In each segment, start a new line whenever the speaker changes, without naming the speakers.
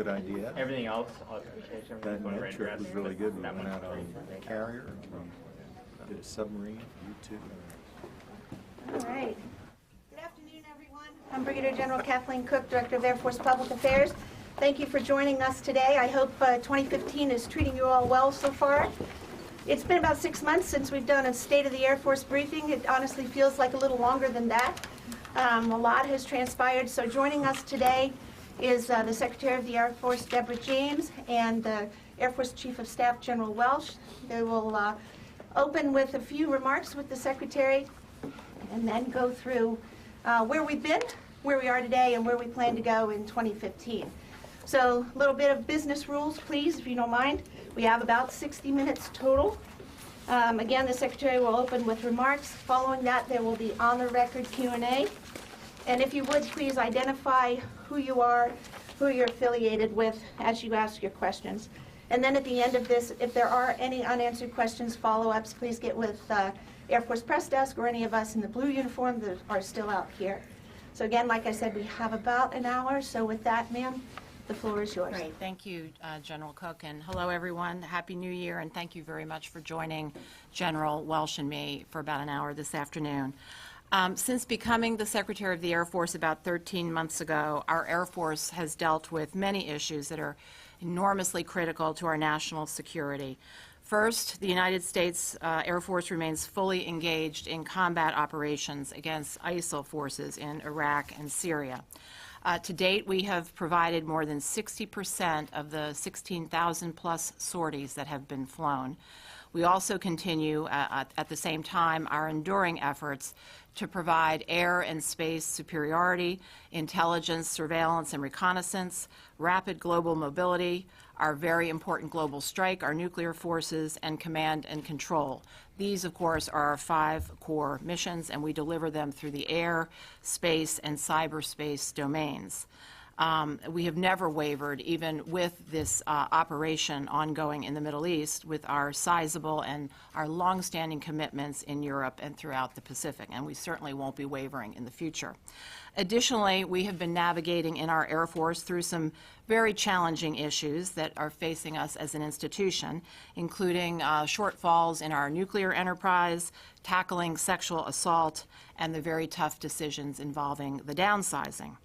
good idea.
Everything else,
That med trip was really good. We went out on a carrier, we did a submarine, U-2.
All right. Good afternoon, everyone. I'm Brigadier General Kathleen Cook, Director of Air Force Public Affairs. Thank you for joining us today. I hope 2015 is treating you all well so far. It's been about 6 months since we've done a State of the Air Force briefing. It honestly feels like a little longer than that. A lot has transpired. So joining us today is the Secretary of the Air Force, Deborah James, and the Air Force Chief of Staff, General Welsh. They will open with a few remarks with the Secretary and then go through where we've been, where we are today, and where we plan to go in 2015. So a little bit of business rules, please, if you don't mind. We have about 60 minutes total. Again, the Secretary will open with remarks. Following that, there will be on-the-record Q&A. And if you would, please identify who you are, who you're affiliated with as you ask your questions. And then at the end of this, if there are any unanswered questions, follow-ups, please get with Air Force Press Desk or any of us in the blue uniform that are still out here. So again, like I said, we have about an hour. So with that, ma'am, the floor is yours.
Great. Thank you, General Cook. And hello, everyone. Happy New Year, and thank you very much for joining General Welsh and me for about an hour this afternoon. Since becoming the Secretary of the Air Force about 13 months ago, our Air Force has dealt with many issues that are enormously critical to our national security. First, the United States Air Force remains fully engaged in combat operations against ISIL forces in Iraq and Syria. To date, we have provided more than 60% of the 16,000-plus sorties that have been flown. We also continue, at the same time, our enduring efforts to provide air and space superiority, intelligence, surveillance, and reconnaissance, rapid global mobility, our very important global strike, our nuclear forces, and command and control. These, of course, are our 5 core missions, and we deliver them through the air, space, and cyberspace domains. We have never wavered, even with this operation ongoing in the Middle East, with our sizable and our longstanding commitments in Europe and throughout the Pacific, and we certainly won't be wavering in the future. Additionally, we have been navigating in our Air Force through some very challenging issues that are facing us as an institution, including shortfalls in our nuclear enterprise, tackling sexual assault, and the very tough decisions involving the downsizing.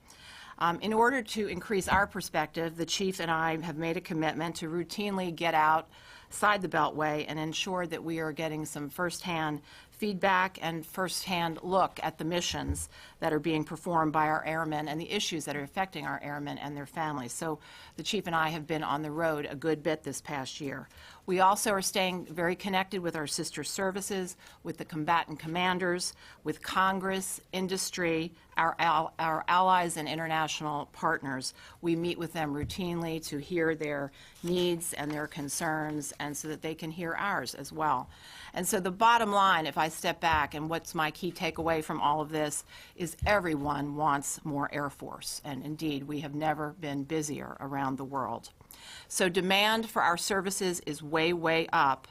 In order to increase our perspective, the Chief and I have made a commitment to routinely get outside the Beltway and ensure that we are getting some firsthand feedback and firsthand look at the missions that are being performed by our airmen and the issues that are affecting our airmen and their families. So the Chief and I have been on the road a good bit this past year. We also are staying very connected with our sister services, with the combatant commanders, with Congress, industry, our allies and international partners. We meet with them routinely to hear their needs and their concerns, and so that they can hear ours as well. And so the bottom line, if I step back, and what's my key takeaway from all of this, is everyone wants more Air Force. And indeed, we have never been busier around the world. So demand for our services is way, way up,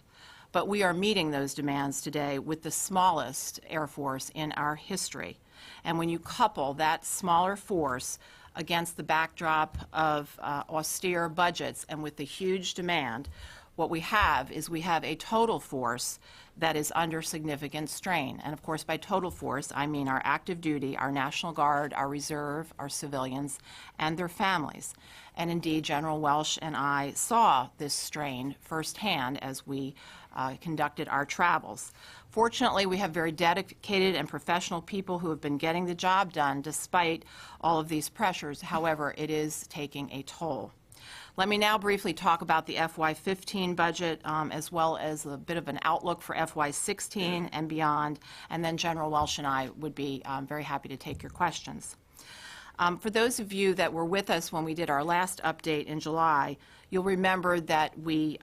but we are meeting those demands today with the smallest Air Force in our history. And when you couple that smaller force against the backdrop of austere budgets and with the huge demand, what we have is we have a total force that is under significant strain. And of course, by total force, I mean our active duty, our National Guard, our reserve, our civilians, and their families. And indeed, General Welsh and I saw this strain firsthand as we conducted our travels. Fortunately, we have very dedicated and professional people who have been getting the job done despite all of these pressures. However, it is taking a toll. Let me now briefly talk about the FY15 budget, as well as a bit of an outlook for FY16 and beyond, and then General Welsh and I would be very happy to take your questions. For those of you that were with us when we did our last update in July, you'll remember that we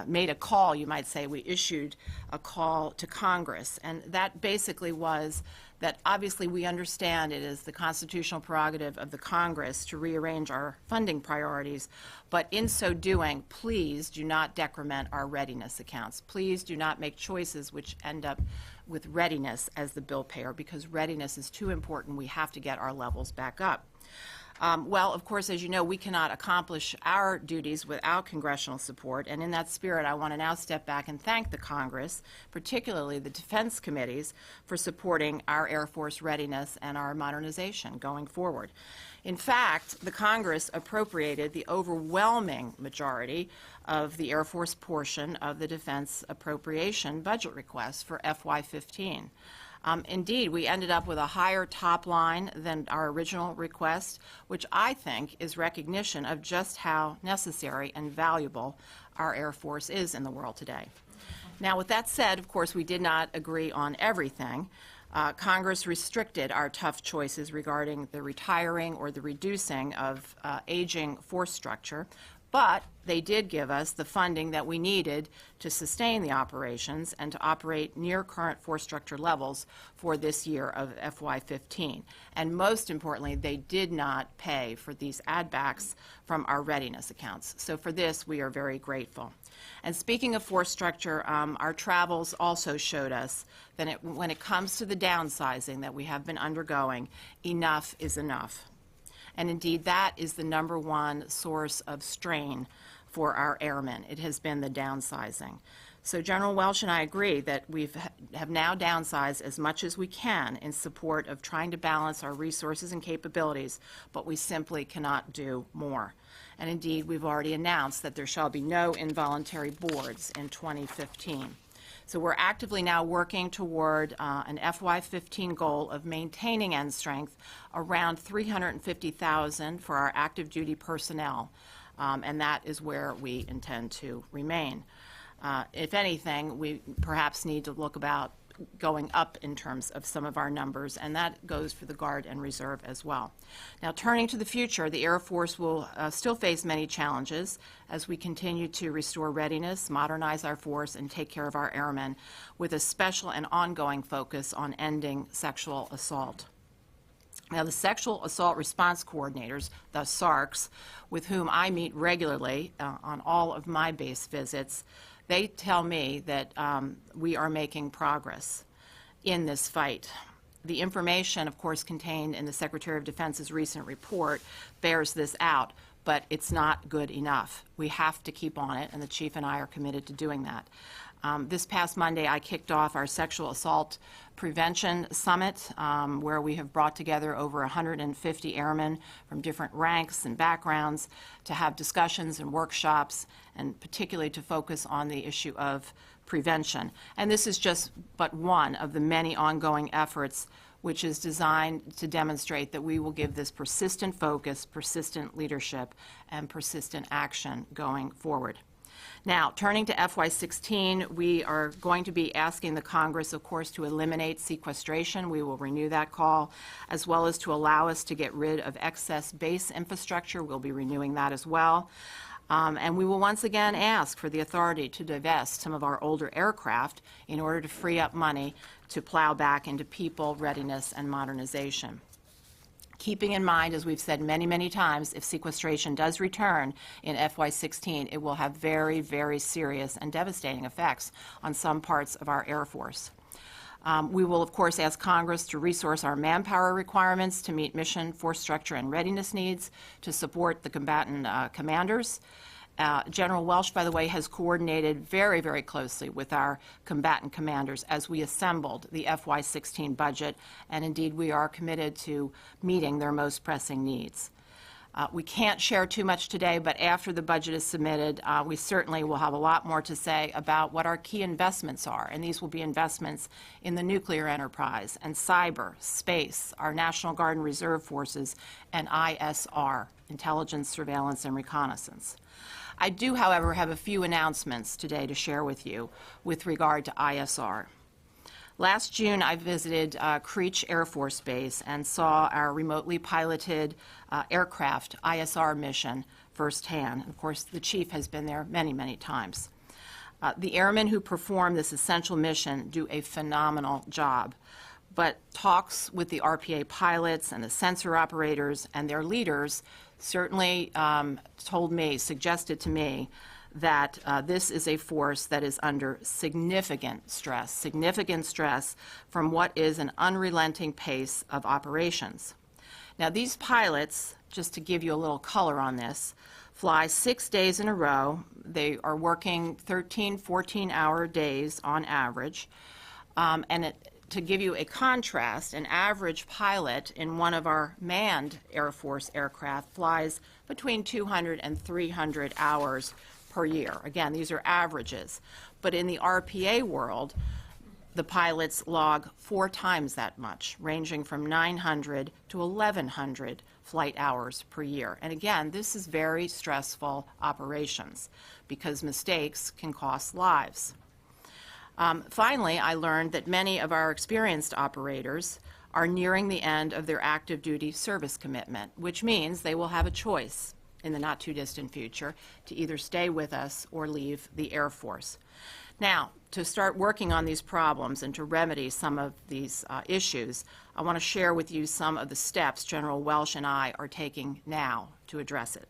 made a call, you might say. We issued a call to Congress, and that basically was that obviously we understand it is the constitutional prerogative of the Congress to rearrange our funding priorities, but in so doing, please do not decrement our readiness accounts. Please do not make choices which end up with readiness as the bill payer, because readiness is too important. We have to get our levels back up. Well, of course, as you know, we cannot accomplish our duties without congressional support, and in that spirit, I want to now step back and thank the Congress, particularly the defense committees, for supporting our Air Force readiness and our modernization going forward. In fact, the Congress appropriated the overwhelming majority of the Air Force portion of the defense appropriation budget request for FY15. Indeed, we ended up with a higher top line than our original request, which I think is recognition of just how necessary and valuable our Air Force is in the world today. Now, with that said, of course, we did not agree on everything. Congress restricted our tough choices regarding the retiring or the reducing of aging force structure, but they did give us the funding that we needed to sustain the operations and to operate near current force structure levels for this year of FY15. And most importantly, they did not pay for these add-backs from our readiness accounts. So for this, we are very grateful. And speaking of force structure, our travels also showed us that when it comes to the downsizing that we have been undergoing, enough is enough. And indeed, that is the number one source of strain for our airmen. It has been the downsizing. So General Welsh and I agree that we have now downsized as much as we can in support of trying to balance our resources and capabilities, but we simply cannot do more. And indeed, we've already announced that there shall be no involuntary boards in 2015. So we're actively now working toward an FY15 goal of maintaining end strength around 350,000 for our active duty personnel, and that is where we intend to remain. If anything, we perhaps need to look about going up in terms of some of our numbers, and that goes for the Guard and Reserve as well. Now, turning to the future, the Air Force will still face many challenges as we continue to restore readiness, modernize our force, and take care of our airmen with a special and ongoing focus on ending sexual assault. Now, the Sexual Assault Response Coordinators, the SARCs, with whom I meet regularly on all of my base visits, they tell me that we are making progress in this fight. The information, of course, contained in the Secretary of Defense's recent report bears this out, but it's not good enough. We have to keep on it, and the Chief and I are committed to doing that. This past Monday, I kicked off our Sexual Assault Prevention Summit, where we have brought together over 150 airmen from different ranks and backgrounds to have discussions and workshops, and particularly to focus on the issue of prevention. And this is just but one of the many ongoing efforts which is designed to demonstrate that we will give this persistent focus, persistent leadership, and persistent action going forward. Now, turning to FY16, we are going to be asking the Congress, of course, to eliminate sequestration. We will renew that call, as well as to allow us to get rid of excess base infrastructure. We'll be renewing that as well. And we will once again ask for the authority to divest some of our older aircraft in order to free up money to plow back into people, readiness, and modernization. Keeping in mind, as we've said many, many times, if sequestration does return in FY16, it will have very, very serious and devastating effects on some parts of our Air Force. We will, of course, ask Congress to resource our manpower requirements to meet mission, force structure, and readiness needs to support the combatant commanders. General Welsh, by the way, has coordinated very, very closely with our combatant commanders as we assembled the FY16 budget, and indeed we are committed to meeting their most pressing needs. We can't share too much today, but after the budget is submitted, we certainly will have a lot more to say about what our key investments are, and these will be investments in the nuclear enterprise and cyber, space, our National Guard and Reserve Forces, and ISR, intelligence, surveillance, and reconnaissance. I do, however, have a few announcements today to share with you with regard to ISR. Last June, I visited Creech Air Force Base and saw our remotely piloted aircraft ISR mission firsthand. Of course, the Chief has been there many, many times. The airmen who perform this essential mission do a phenomenal job, but talks with the RPA pilots and the sensor operators and their leaders certainly suggested to me that this is a force that is under significant stress from what is an unrelenting pace of operations. Now, these pilots just to give you a little color on this, fly 6 days in a row. They are working 13, 14-hour days on average. To give you a contrast, an average pilot in one of our manned Air Force aircraft flies between 200 and 300 hours per year. Again, these are averages. But in the RPA world, the pilots log 4 times that much, ranging from 900 to 1,100 flight hours per year. And again, this is very stressful operations because mistakes can cost lives. Finally, I learned that many of our experienced operators are nearing the end of their active duty service commitment, which means they will have a choice in the not too distant future to either stay with us or leave the Air Force. Now, to start working on these problems and to remedy some of these issues, I want to share with you some of the steps General Welsh and I are taking now to address it.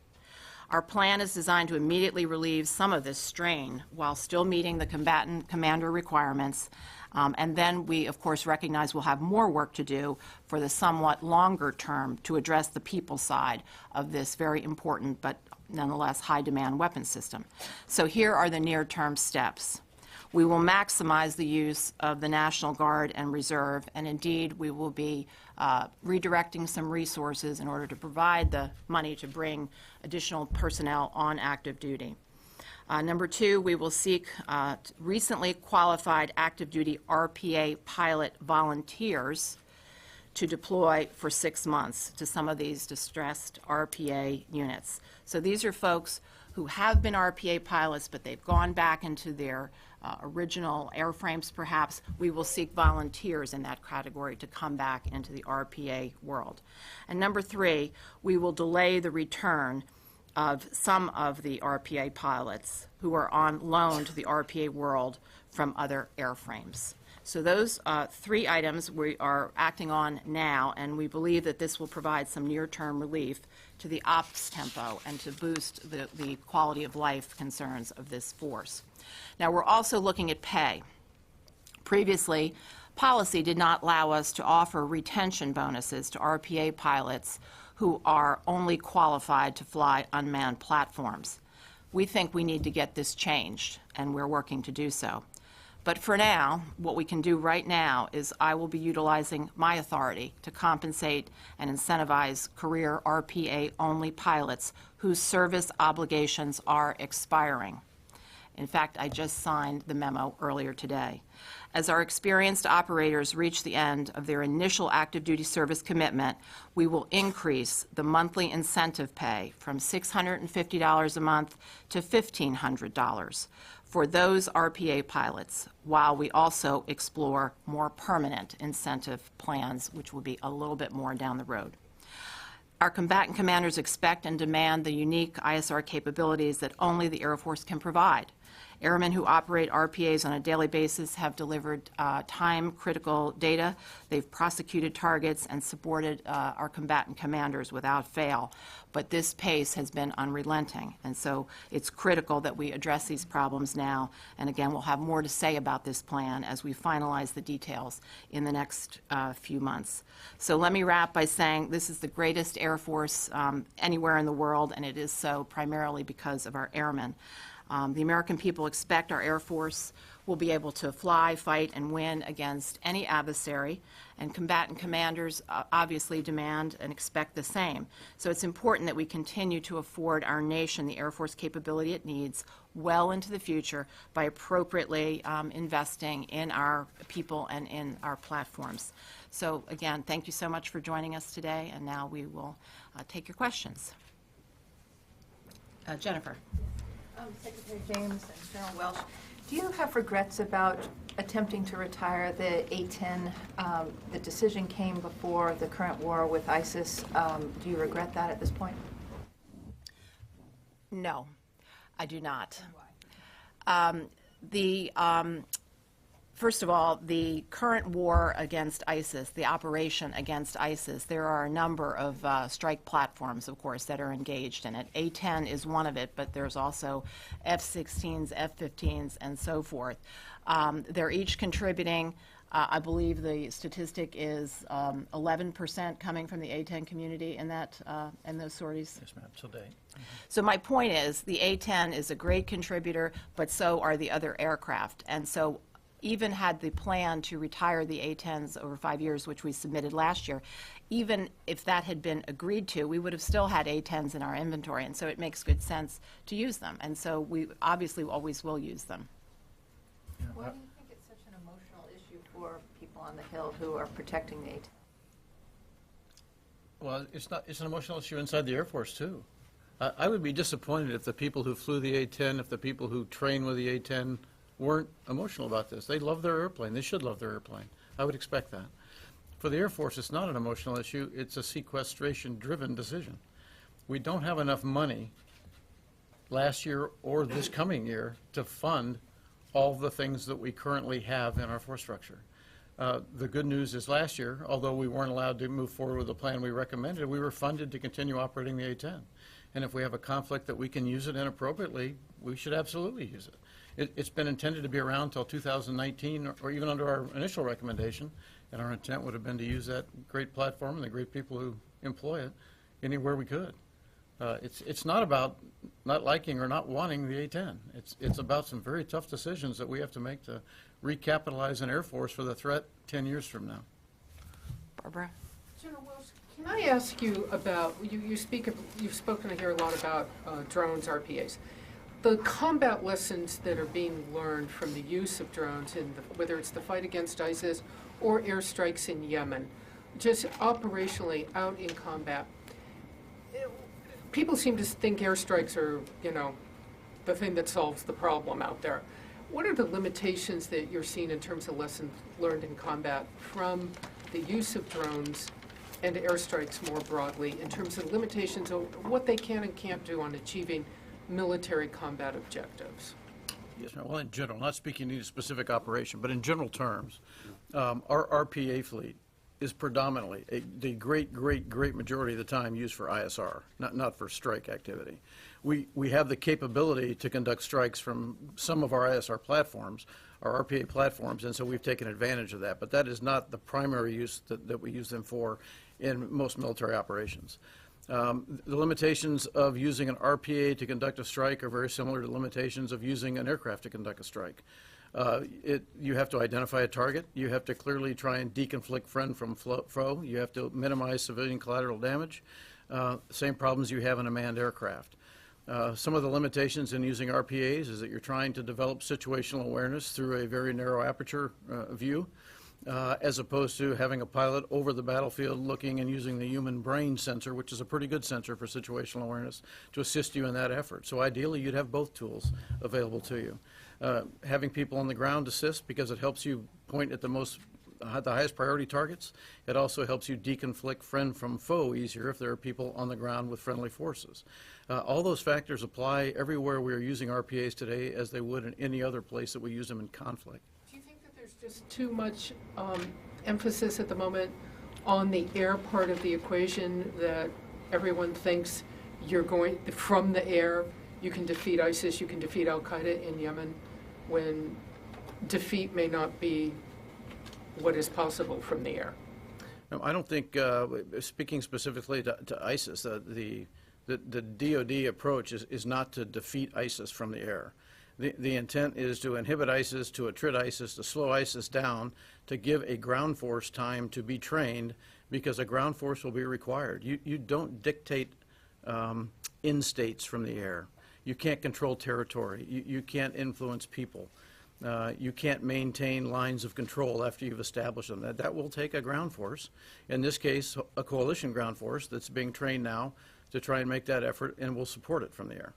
Our plan is designed to immediately relieve some of this strain while still meeting the combatant commander requirements, and then we, of course, recognize we'll have more work to do for the somewhat longer term to address the people side of this very important but nonetheless high-demand weapon system. So here are the near-term steps. We will maximize the use of the National Guard and Reserve, and indeed we will be redirecting some resources in order to provide the money to bring additional personnel on active duty. Number 2, we will seek recently qualified active duty RPA pilot volunteers to deploy for 6 months to some of these distressed RPA units. So these are folks who have been RPA pilots, but they've gone back into their original airframes perhaps. We will seek volunteers in that category to come back into the RPA world. And number 3, we will delay the return of some of the RPA pilots who are on loan to the RPA world from other airframes. So those 3 items we are acting on now, and we believe that this will provide some near-term relief to the ops tempo and to boost the quality of life concerns of this force. Now, we're also looking at pay. Previously, policy did not allow us to offer retention bonuses to RPA pilots who are only qualified to fly unmanned platforms. We think we need to get this changed, and we're working to do so. But for now, what we can do right now is I will be utilizing my authority to compensate and incentivize career RPA-only pilots whose service obligations are expiring. In fact, I just signed the memo earlier today. As our experienced operators reach the end of their initial active duty service commitment, we will increase the monthly incentive pay from $650 a month to $1,500 for those RPA pilots, while we also explore more permanent incentive plans, which will be a little bit more down the road. Our combatant commanders expect and demand the unique ISR capabilities that only the Air Force can provide. Airmen who operate RPAs on a daily basis have delivered time-critical data. They've prosecuted targets and supported our combatant commanders without fail. But this pace has been unrelenting, and so it's critical that we address these problems now. And again, we'll have more to say about this plan as we finalize the details in the next few months. So let me wrap by saying this is the greatest Air Force anywhere in the world, and it is so primarily because of our airmen. The American people expect our Air Force will be able to fly, fight, and win against any adversary, and combatant commanders obviously demand and expect the same. So it's important that we continue to afford our nation the Air Force capability it needs well into the future by appropriately investing in our people and in our platforms. So again, thank you so much for joining us today, and now we will take your questions. Jennifer.
Secretary James and General Welsh, do you have regrets about attempting to retire the A-10? The decision came before the current war with ISIS. Do you regret that at this point?
No, I do not. First of all, the current war against ISIS, the operation against ISIS, there are a number of strike platforms, of course, that are engaged in it. A-10 is one of it, but there's also F-16s, F-15s, and so forth. They're each contributing I believe the statistic is 11% coming from the A-10 community in those sorties.
Yes, ma'am, to date.
So my point is, the A-10 is a great contributor, but so are the other aircraft. And so even had the plan to retire the A-10s over 5 years, which we submitted last year, even if that had been agreed to, we would have still had A-10s in our inventory. And so it makes good sense to use them. And so we obviously always will use them.
Why do you think it's such an emotional issue for people on the Hill who are protecting the A-10?
Well, it's an emotional issue inside the Air Force, too. I would be disappointed if the people who flew the A-10, if the people who train with the A-10 weren't emotional about this. They love their airplane. They should love their airplane. I would expect that. For the Air Force, it's not an emotional issue. It's a sequestration-driven decision. We don't have enough money last year or this coming year to fund all the things that we currently have in our force structure. The good news is last year, although we weren't allowed to move forward with the plan we recommended, we were funded to continue operating the A-10. And if we have a conflict that we can use it inappropriately, we should absolutely use it. It's been intended to be around until 2019, or even under our initial recommendation, and our intent would have been to use that great platform and the great people who employ it anywhere we could. It's not about not liking or not wanting the A-10. It's about some very tough decisions that we have to make to recapitalize an Air Force for the threat 10 years from now.
Barbara?
General Welsh, can I ask you about, you've spoken here a lot about drones, RPAs. The combat lessons that are being learned from the use of drones, whether it's the fight against ISIS or airstrikes in Yemen, just operationally out in combat, people seem to think airstrikes are, the thing that solves the problem out there. What are the limitations that you're seeing in terms of lessons learned in combat from the use of drones and airstrikes more broadly, in terms of limitations of what they can and can't do on achieving military combat objectives?
Yes, ma'am. Well, in general, not speaking to any specific operation, but in general terms, our RPA fleet is predominantly, the great majority of the time used for ISR, not for strike activity. We have the capability to conduct strikes from some of our ISR platforms, our RPA platforms, and so we've taken advantage of that. But that is not the primary use that we use them for in most military operations. The limitations of using an RPA to conduct a strike are very similar to the limitations of using an aircraft to conduct a strike. You have to identify a target. You have to clearly try and deconflict friend from foe. You have to minimize civilian collateral damage. Same problems you have in a manned aircraft. Some of the limitations in using RPAs is that you're trying to develop situational awareness through a very narrow aperture view, as opposed to having a pilot over the battlefield looking and using the human brain sensor, which is a pretty good sensor for situational awareness, to assist you in that effort. So ideally, you'd have both tools available to you. Having people on the ground assist, because it helps you point at the highest priority targets. It also helps you deconflict friend from foe easier if there are people on the ground with friendly forces. All those factors apply everywhere we are using RPAs today as they would in any other place that we use them in conflict.
Do you think that there's just too much emphasis at the moment on the air part of the equation, that everyone thinks you're going, from the air, you can defeat ISIS, you can defeat Al-Qaeda in Yemen, when defeat may not be what is possible from the air?
No, I don't think, speaking specifically to ISIS, the DoD approach is not to defeat ISIS from the air. The intent is to inhibit ISIS, to attrit ISIS, to slow ISIS down, to give a ground force time to be trained, because a ground force will be required. You don't dictate in states from the air. You can't control territory. You can't influence people. You can't maintain lines of control after you've established them. That will take a ground force, in this case a coalition ground force that's being trained now to try and make that effort, and we'll support it from the air.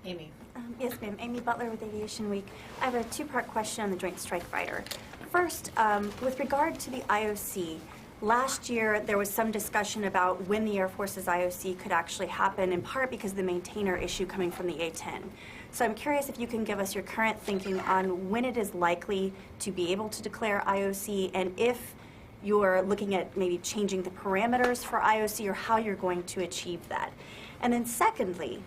Amy.
Yes, ma'am. Amy Butler with Aviation Week. I have a two-part question on the Joint Strike Fighter. First, with regard to the IOC, last year there was some discussion about when the Air Force's IOC could actually happen, in part because of the maintainer issue coming from the A-10. So I'm curious if you can give us your current thinking on when it is likely to be able to declare IOC, and if you're looking at maybe changing the parameters for IOC, or how you're going to achieve that. And then secondly,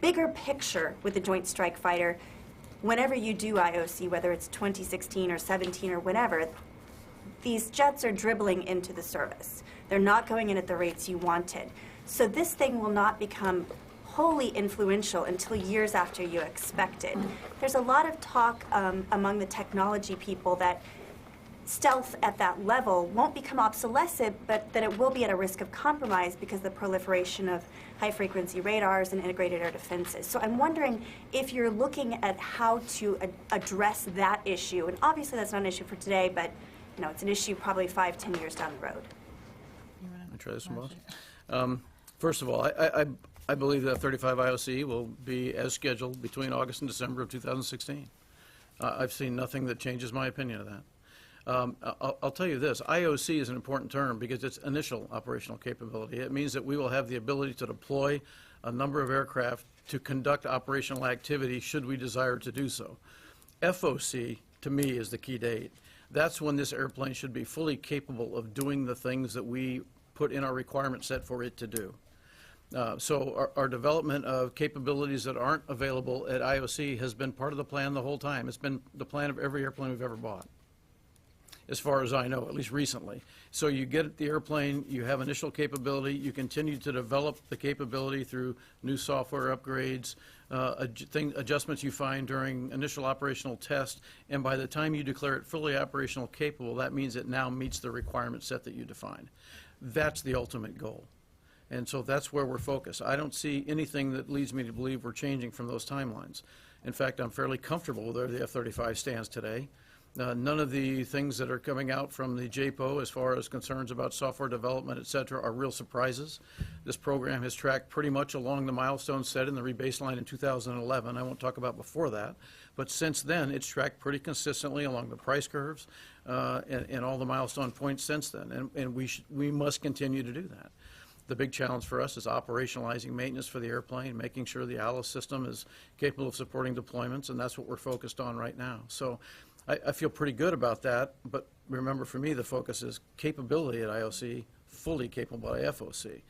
bigger picture with the Joint Strike Fighter, whenever you do IOC, whether it's 2016 or 17 or whenever, these jets are dribbling into the service. They're not going in at the rates you wanted. So this thing will not become wholly influential until years after you expect it. There's a lot of talk among the technology people that stealth at that level won't become obsolescent, but that it will be at a risk of compromise because of the proliferation of high-frequency radars and integrated air defenses. So I'm wondering if you're looking at how to address that issue, and obviously that's not an issue for today, but it's an issue probably 5-10 years down the road.
I'll try this one, boss. First of all, I believe that F-35 IOC will be as scheduled between August and December of 2016. I've seen nothing that changes my opinion of that. I'll tell you this, IOC is an important term because it's initial operational capability. It means that we will have the ability to deploy a number of aircraft to conduct operational activity should we desire to do so. FOC, to me, is the key date. That's when this airplane should be fully capable of doing the things that we put in our requirement set for it to do. So our development of capabilities that aren't available at IOC has been part of the plan the whole time. It's been the plan of every airplane we've ever bought, as far as I know, at least recently. So you get the airplane, you have initial capability, you continue to develop the capability through new software upgrades, adjustments you find during initial operational test, and by the time you declare it fully operational capable, that means it now meets the requirement set that you define. That's the ultimate goal. And so that's where we're focused. I don't see anything that leads me to believe we're changing from those timelines. In fact, I'm fairly comfortable with where the F-35 stands today. None of the things that are coming out from the JPO as far as concerns about software development, et cetera, are real surprises. This program has tracked pretty much along the milestones set in the rebaseline in 2011. I won't talk about before that. But since then, it's tracked pretty consistently along the price curves and all the milestone points since then. And we must continue to do that. The big challenge for us is operationalizing maintenance for the airplane, making sure the ALICE system is capable of supporting deployments, and that's what we're focused on right now. So I feel pretty good about that, but remember, for me, the focus is capability at IOC, fully capable at FOC.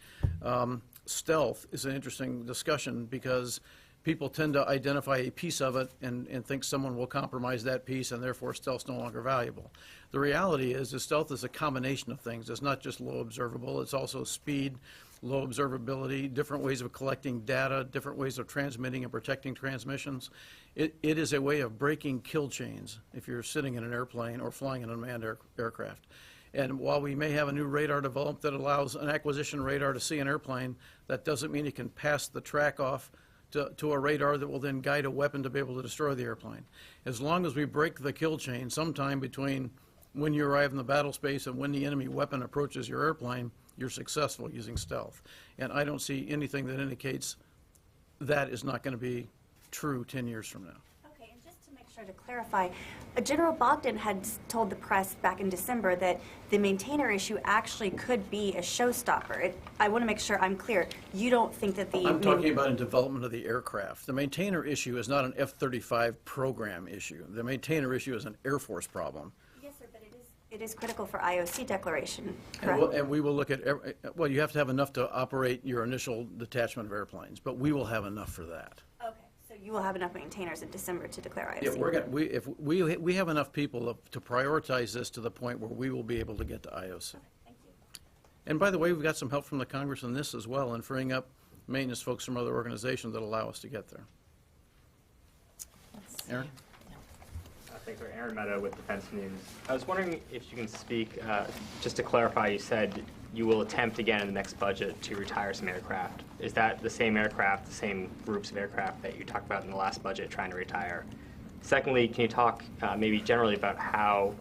Stealth is an interesting discussion because people tend to identify a piece of it and think someone will compromise that piece and therefore stealth's no longer valuable. The reality is that stealth is a combination of things. It's not just low observable, it's also speed, low observability, different ways of collecting data, different ways of transmitting and protecting transmissions. It is a way of breaking kill chains if you're sitting in an airplane or flying an unmanned aircraft. And while we may have a new radar developed that allows an acquisition radar to see an airplane, that doesn't mean it can pass the track off to a radar that will then guide a weapon to be able to destroy the airplane. As long as we break the kill chain sometime between when you arrive in the battle space and when the enemy weapon approaches your airplane, you're successful using stealth. And I don't see anything that indicates that is not going to be true 10 years from now.
Okay, and just to make sure to clarify, General Bogdan had told the press back in December that the maintainer issue actually could be a showstopper. I want to make sure I'm clear. You don't think that the...
I'm talking about in development of the aircraft. The maintainer issue is not an F-35 program issue. The maintainer issue is an Air Force problem.
Yes, sir, but it is critical for IOC declaration, correct?
And we will look at, well, you have to have enough to operate your initial detachment of airplanes, but we will have enough for that.
Okay, so you will have enough maintainers in December to declare IOC?
Yeah, if we have enough people to prioritize this to the point where we will be able to get to IOC.
Okay, thank you.
And by the way, we've got some help from the Congress on this as well, in freeing up maintenance folks from other organizations that allow us to get there. Aaron?
Thanks, Aaron Meadow with Defense News. I was wondering if you can speak, just to clarify, you said you will attempt again in the next budget to retire some aircraft. Is that the same aircraft, the same groups of aircraft that you talked about in the last budget trying to retire? Secondly, can you talk maybe generally about how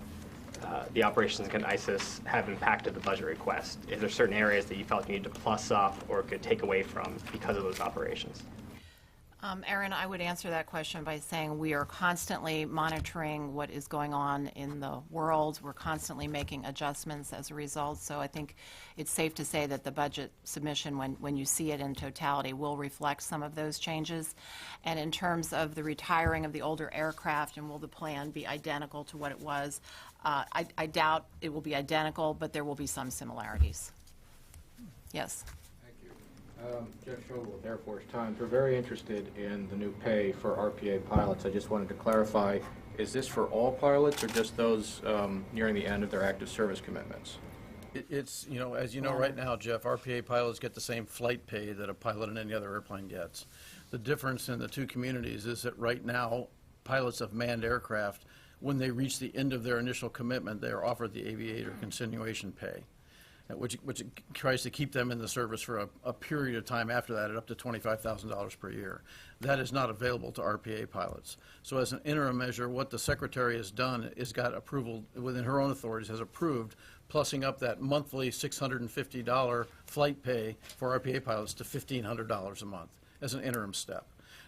the operations against ISIS have impacted the budget request? Is there certain areas that you felt you need to plus up or could take away from because of those operations?
Aaron, I would answer that question by saying we are constantly monitoring what is going on in the world. We're constantly making adjustments as a result. So I think it's safe to say that the budget submission, when you see it in totality, will reflect some of those changes. And in terms of the retiring of the older aircraft and will the plan be identical to what it was, I doubt it will be identical, but there will be some similarities. Yes.
Thank you. Jeff Schober with Air Force Times. We're very interested in the new pay for RPA pilots. I just wanted to clarify, is this for all pilots or just those nearing the end of their active service commitments?
It's, you know, as you know right now, Jeff, RPA pilots get the same flight pay that a pilot in any other airplane gets. The difference in the two communities is that right now, pilots of manned aircraft, when they reach the end of their initial commitment, they are offered the aviator continuation pay, which tries to keep them in the service for a period of time after that at up to $25,000 per year. That is not available to RPA pilots. So as an interim measure, what the Secretary has done is got approval within her own authorities, has approved plussing up that monthly $650 flight pay for RPA pilots to $1,500 a month as an interim step.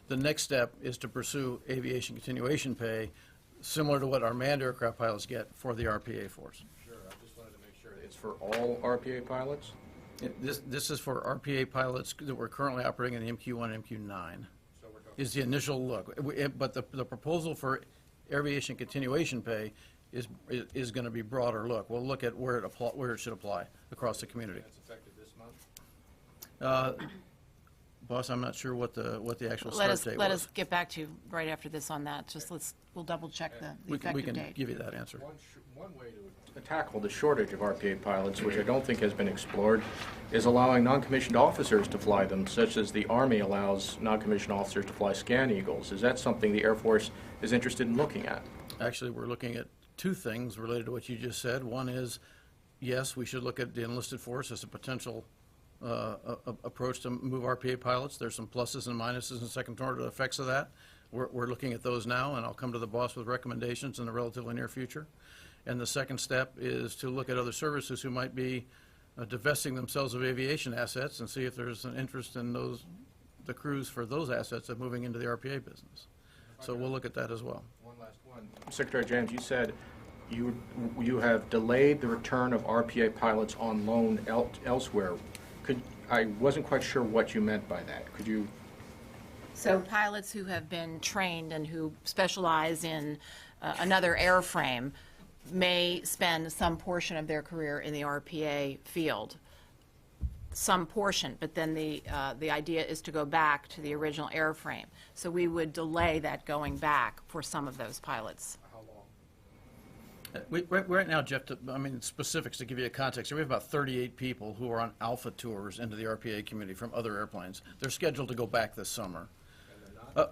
The next step is to pursue aviation continuation pay similar to what our manned aircraft pilots get for the RPA force.
Sure, I just wanted to make sure it's for all RPA pilots?
This is for RPA pilots that we're currently operating in the MQ-1 and MQ-9 is the initial look. But the proposal for aviation continuation pay is going to be broader look. We'll look at where it should apply across the community.
That's effective this month?
Boss, I'm not sure what the actual start date was.
Let us get back to you right after this on that. Just we'll double check the effective date.
We can give you that answer.
One way to tackle the shortage of RPA pilots, which I don't think has been explored, is allowing non-commissioned officers to fly them, such as the Army allows non-commissioned officers to fly Scan Eagles. Is that something the Air Force is interested in looking at?
Actually, we're looking at two things related to what you just said. One is, yes, we should look at the enlisted force as a potential approach to move RPA pilots. There's some pluses and minuses and second-order effects of that. We're looking at those now, and I'll come to the boss with recommendations in the relatively near future. And the second step is to look at other services who might be divesting themselves of aviation assets and see if there's an interest in the crews for those assets of moving into the RPA business. So we'll look at that as well.
One last one. Secretary James, you said you have delayed the return of RPA pilots on loan elsewhere. I wasn't quite sure what you meant by that. Could you?
So pilots who have been trained and who specialize in another airframe may spend some portion of their career in the RPA field. Some portion, but then the idea is to go back to the original airframe. So we would delay that going back for some of those pilots.
How long?
Right now, Jeff, specifics to give you a context, we have about 38 people who are on alpha tours into the RPA community from other airplanes. They're scheduled to go back this summer.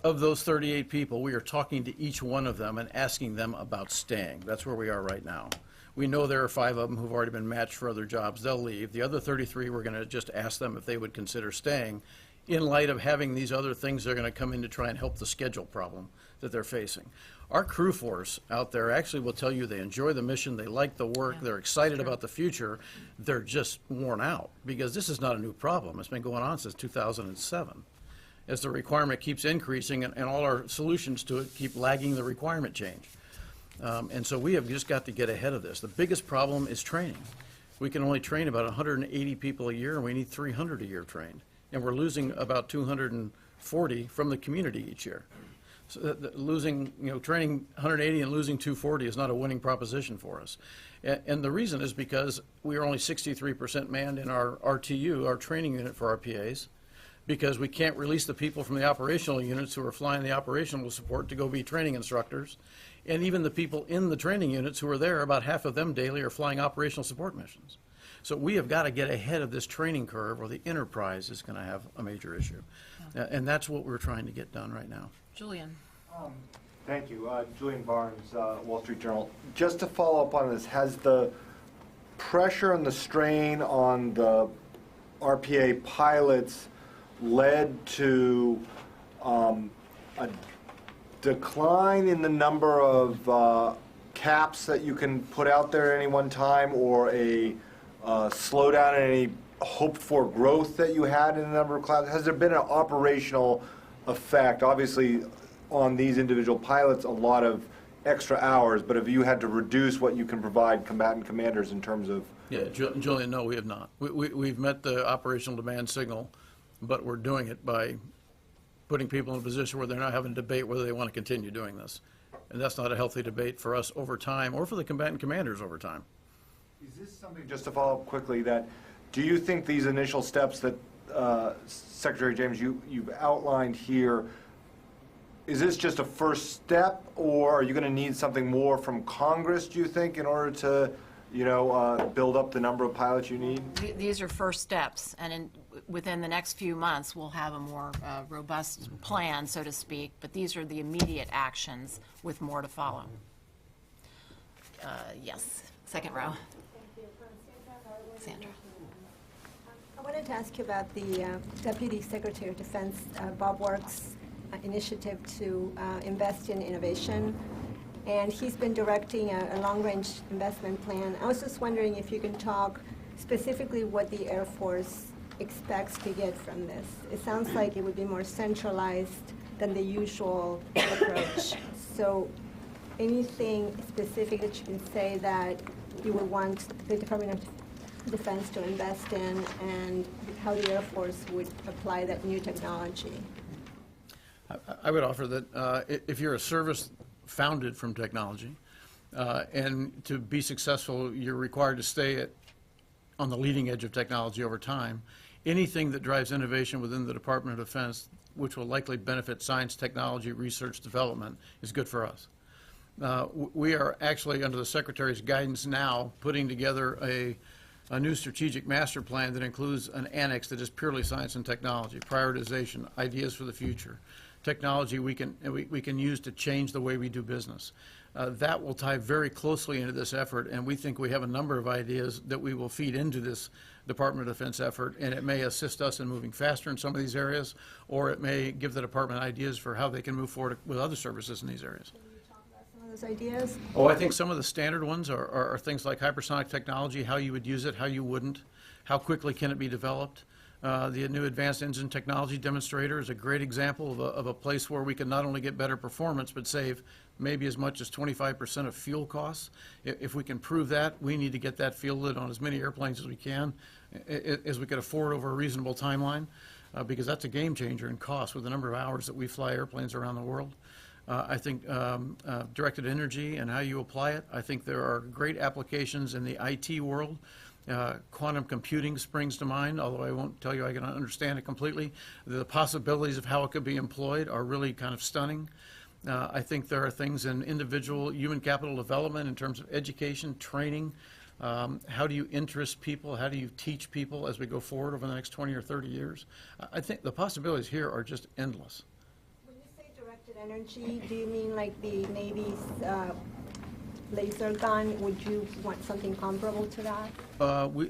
Of those 38 people, we are talking to each one of them and asking them about staying. That's where we are right now. We know there are 5 of them who've already been matched for other jobs. They'll leave. The other 33, we're going to just ask them if they would consider staying in light of having these other things that are going to come in to try and help the schedule problem that they're facing. Our crew force out there actually will tell you they enjoy the mission, they like the work, they're excited about the future. They're just worn out because this is not a new problem. It's been going on since 2007. As the requirement keeps increasing and all our solutions to it keep lagging the requirement change. And so we have just got to get ahead of this. The biggest problem is training. We can only train about 180 people a year, and we need 300 a year trained. And we're losing about 240 from the community each year. So losing, training 180 and losing 240 is not a winning proposition for us. And the reason is because we are only 63% manned in our RTU, our training unit for RPAs, because we can't release the people from the operational units who are flying the operational support to go be training instructors. And even the people in the training units who are there, about half of them daily are flying operational support missions. So we have got to get ahead of this training curve or the enterprise is going to have a major issue. And that's what we're trying to get done right now.
Julian.
Thank you. Julian Barnes, Wall Street Journal. Just to follow up on this, has the pressure and the strain on the RPA pilots led to a decline in the number of caps that you can put out there at any one time, or a slowdown in any hoped-for growth that you had in the number of classes? Has there been an operational effect? Obviously, on these individual pilots, a lot of extra hours, but have you had to reduce what you can provide combatant commanders in terms of...
Yeah, Julian, no, we have not. We've met the operational demand signal, but we're doing it by putting people in a position where they're not having a debate whether they want to continue doing this. And that's not a healthy debate for us over time or for the combatant commanders over time.
Is this something, just to follow up quickly, that do you think these initial steps that Secretary James, you've outlined here, is this just a first step, or are you going to need something more from Congress, do you think, in order to, build up the number of pilots you need?
These are first steps, and within the next few months, we'll have a more robust plan, so to speak, but these are the immediate actions with more to follow. Yes, second row. Sandra.
I wanted to ask you about the Deputy Secretary of Defense, Bob Work's initiative to invest in innovation. And he's been directing a long-range investment plan. I was just wondering if you can talk specifically what the Air Force expects to get from this. It sounds like it would be more centralized than the usual approach. So anything specific that you can say that you would want the Department of Defense to invest in, and how the Air Force would apply that new technology?
I would offer that if you're a service founded from technology, and to be successful, you're required to stay on the leading edge of technology over time. Anything that drives innovation within the Department of Defense, which will likely benefit science, technology, research, development, is good for us. We are actually, under the Secretary's guidance now, putting together a new strategic master plan that includes an annex that is purely science and technology, prioritization, ideas for the future, technology we can use to change the way we do business. That will tie very closely into this effort, and we think we have a number of ideas that we will feed into this Department of Defense effort, and it may assist us in moving faster in some of these areas, or it may give the department ideas for how they can move forward with other services in these areas.
Can you talk about some of those ideas?
Oh, I think some of the standard ones are things like hypersonic technology, how you would use it, how you wouldn't, how quickly can it be developed. The new Advanced Engine Technology Demonstrator is a great example of a place where we can not only get better performance, but save maybe as much as 25% of fuel costs. If we can prove that, we need to get that fielded on as many airplanes as we can, as we can afford over a reasonable timeline, because that's a game changer in cost with the number of hours that we fly airplanes around the world. I think directed energy and how you apply it, I think there are great applications in the IT world. Quantum computing springs to mind, although I won't tell you I can understand it completely. The possibilities of how it could be employed are really kind of stunning. I think there are things in individual human capital development in terms of education, training. How do you interest people? How do you teach people as we go forward over the next 20 or 30 years? I think the possibilities here are just endless.
When you say directed energy, do you mean like the Navy's laser gun? Would you want something comparable to that?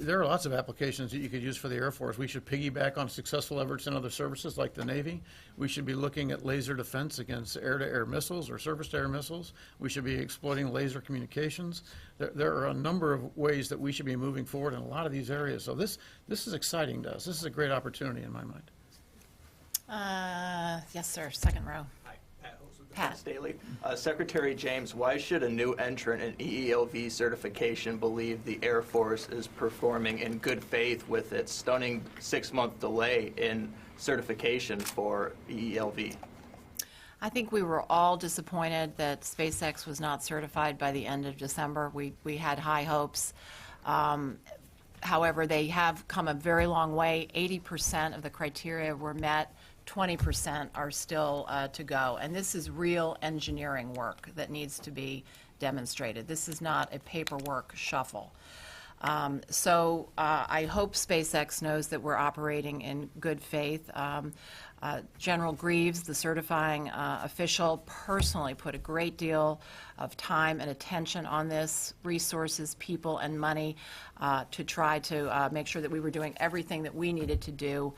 There are lots of applications that you could use for the Air Force. We should piggyback on successful efforts in other services like the Navy. We should be looking at laser defense against air-to-air missiles or surface-to-air missiles. We should be exploiting laser communications. There are a number of ways that we should be moving forward in a lot of these areas. So this is exciting to us. This is a great opportunity in my mind.
Yes, sir. Second row. Pat.
Staley. Secretary James, why should a new entrant in EELV certification believe the Air Force is performing in good faith with its stunning 6-month delay in certification for EELV?
I think we were all disappointed that SpaceX was not certified by the end of December. We had high hopes. However, they have come a very long way. 80% of the criteria were met. 20% are still to go. And this is real engineering work that needs to be demonstrated. This is not a paperwork shuffle. So I hope SpaceX knows that we're operating in good faith. General Greaves, the certifying official, personally put a great deal of time and attention on this, resources, people, and money to try to make sure that we were doing everything that we needed to do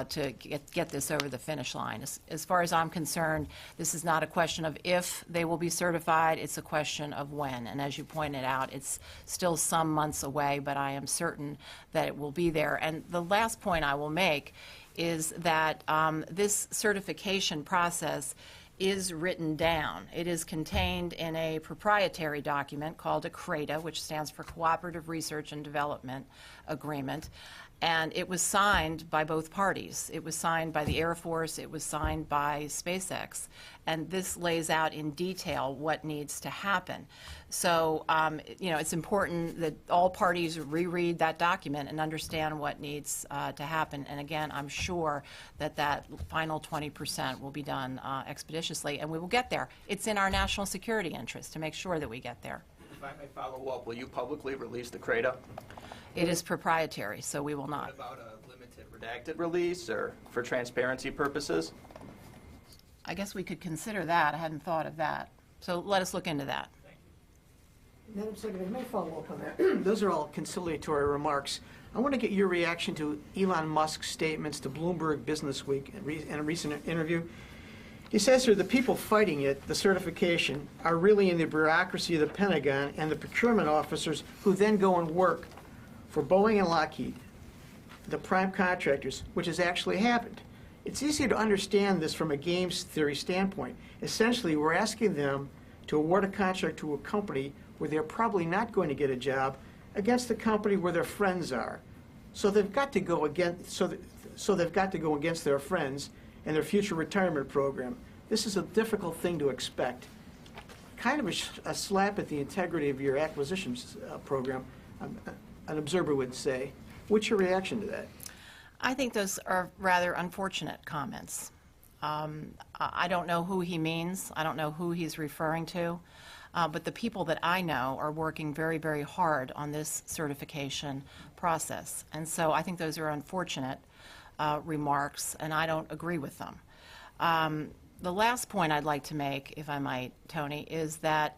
to get this over the finish line. As far as I'm concerned, this is not a question of if they will be certified, it's a question of when. And as you pointed out, it's still some months away, but I am certain that it will be there. And the last point I will make is that this certification process is written down. It is contained in a proprietary document called a CRADA, which stands for Cooperative Research and Development Agreement. And it was signed by both parties. It was signed by the Air Force, it was signed by SpaceX, and this lays out in detail what needs to happen. So, it's important that all parties reread that document and understand what needs to happen. And again, I'm sure that that final 20% will be done expeditiously, and we will get there. It's in our national security interest to make sure that we get there.
If I may follow up, will you publicly release the CRADA?
It is proprietary, so we will not.
What about a limited redacted release or for transparency purposes?
I guess we could consider that. I hadn't thought of that. So let us look into that.
Madam Secretary, may I follow up on that? Those are all conciliatory remarks. I want to get your reaction to Elon Musk's statements to Bloomberg Business Week in a recent interview. He says here the people fighting it, the certification, are really in the bureaucracy of the Pentagon and the procurement officers who then go and work for Boeing and Lockheed, the prime contractors, which has actually happened. It's easy to understand this from a games theory standpoint. Essentially, we're asking them to award a contract to a company where they're probably not going to get a job against the company where their friends are. So they've got to go against, so they've got to go against their friends and their future retirement program. This is a difficult thing to expect. Kind of a slap at the integrity of your acquisitions program, an observer would say. What's your reaction to that?
I think those are rather unfortunate comments. I don't know who he means. I don't know who he's referring to. But the people that I know are working very, very hard on this certification process. And so I think those are unfortunate remarks, and I don't agree with them. The last point I'd like to make, if I might, Tony, is that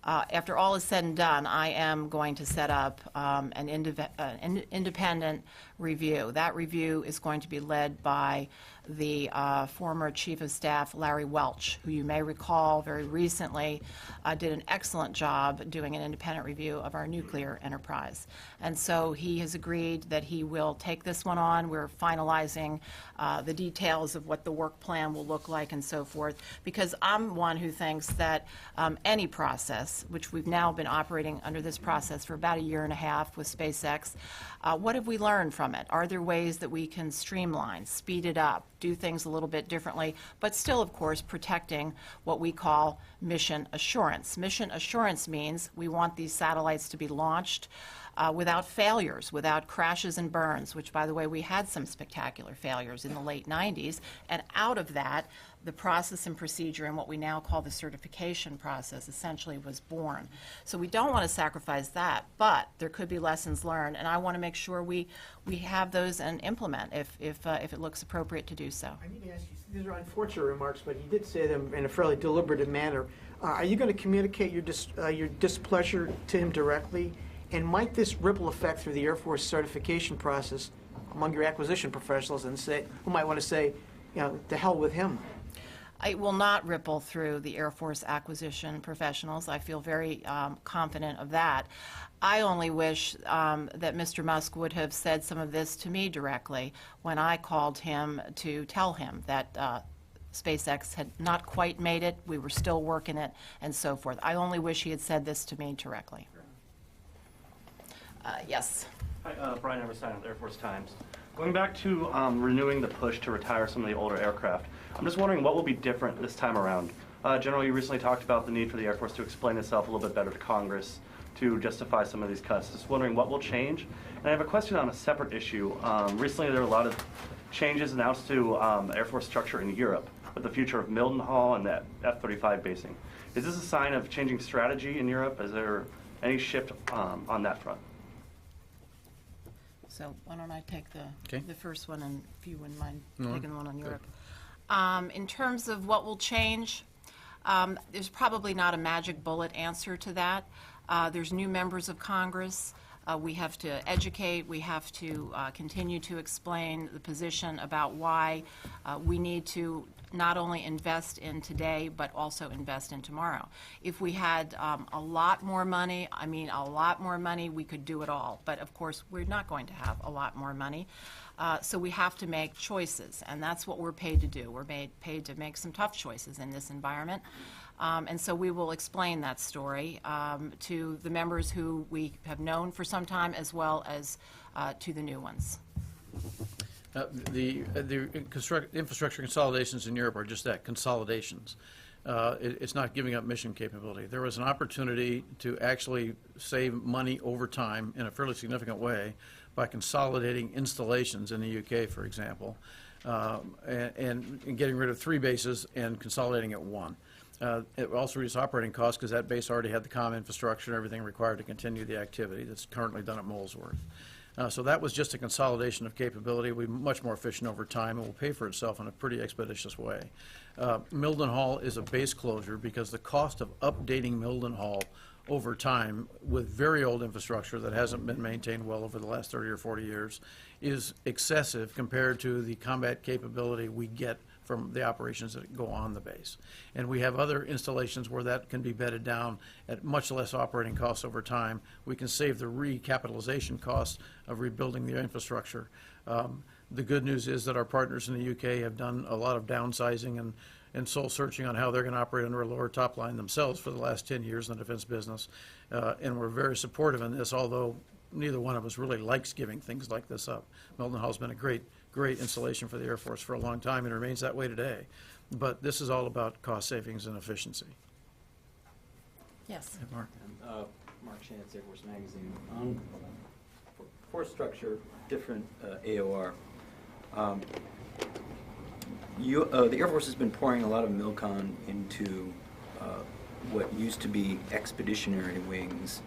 after all is said and done, I am going to set up an independent review. That review is going to be led by the former Chief of Staff, Larry Welch, who you may recall very recently did an excellent job doing an independent review of our nuclear enterprise. And so he has agreed that he will take this one on. We're finalizing the details of what the work plan will look like and so forth, because I'm one who thinks that any process, which we've now been operating under this process for about 1.5 years with SpaceX, what have we learned from it? Are there ways that we can streamline, speed it up, do things a little bit differently, but still, of course, protecting what we call mission assurance. Mission assurance means we want these satellites to be launched without failures, without crashes and burns, which, by the way, we had some spectacular failures in the late 90s, and out of that, the process and procedure and what we now call the certification process essentially was born. So we don't want to sacrifice that, but there could be lessons learned, and I want to make sure we have those and implement if it looks appropriate to do so.
I need to ask you, these are unfortunate remarks, but he did say them in a fairly deliberative manner. Are you going to communicate your displeasure to him directly? And might this ripple effect through the Air Force certification process among your acquisition professionals and who might want to say, to hell with him?
It will not ripple through the Air Force acquisition professionals. I feel very confident of that. I only wish that Mr. Musk would have said some of this to me directly when I called him to tell him that SpaceX had not quite made it, we were still working it, and so forth. I only wish he had said this to me directly. Yes.
Hi, Brian Everstein with Air Force Times. Going back to renewing the push to retire some of the older aircraft, I'm just wondering what will be different this time around. General, you recently talked about the need for the Air Force to explain itself a little bit better to Congress to justify some of these cuts. Just wondering what will change. And I have a question on a separate issue. Recently there were a lot of changes announced to Air Force structure in Europe with the future of Mildenhall and the F-35 basing. Is this a sign of changing strategy in Europe? Is there any shift on that front?
So why don't I take the first one, and if you wouldn't mind taking the one on Europe. In terms of what will change, there's probably not a magic bullet answer to that. There's new members of Congress. We have to educate. We have to continue to explain the position about why we need to not only invest in today, but also invest in tomorrow. If we had a lot more money, I mean a lot more money, we could do it all. But of course, we're not going to have a lot more money. So we have to make choices, and that's what we're paid to do. We're paid to make some tough choices in this environment. And so we will explain that story to the members who we have known for some time, as well as to the new ones.
The infrastructure consolidations in Europe are just that, consolidations. It's not giving up mission capability. There was an opportunity to actually save money over time in a fairly significant way by consolidating installations in the UK, for example, and getting rid of 3 bases and consolidating at 1. It also reduced operating costs because that base already had the comm infrastructure and everything required to continue the activity that's currently done at Molesworth. So that was just a consolidation of capability. We'll be much more efficient over time and will pay for itself in a pretty expeditious way. Mildenhall is a base closure because the cost of updating Mildenhall over time with very old infrastructure that hasn't been maintained well over the last 30 or 40 years is excessive compared to the combat capability we get from the operations that go on the base. And we have other installations where that can be bedded down at much less operating costs over time. We can save the recapitalization costs of rebuilding the infrastructure. The good news is that our partners in the UK have done a lot of downsizing and soul searching on how they're going to operate under a lower top line themselves for the last 10 years in the defense business. And we're very supportive in this, although neither one of us really likes giving things like this up. Mildenhall's been a great installation for the Air Force for a long time and remains that way today. But this is all about cost savings and efficiency.
Yes.
Mark.
Mark Shantz, Air Force Magazine. On force structure, different AOR. The Air Force has been pouring a lot of MILCON into what used to be expeditionary wings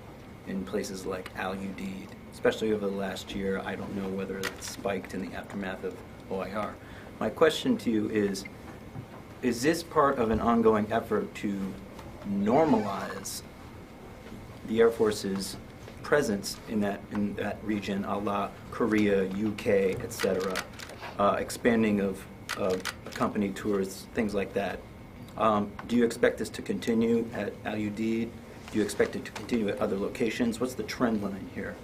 in places like Al-Udeid, especially over the last year. I don't know whether it's spiked in the aftermath of OIR. My question to you is this part of an ongoing effort to normalize the Air Force's presence in that region, a la Korea, UK, etc., expanding of company tours, things like that? Do you expect this to continue at Al-Udeid? Do you expect it to continue at other locations? What's the trend line here?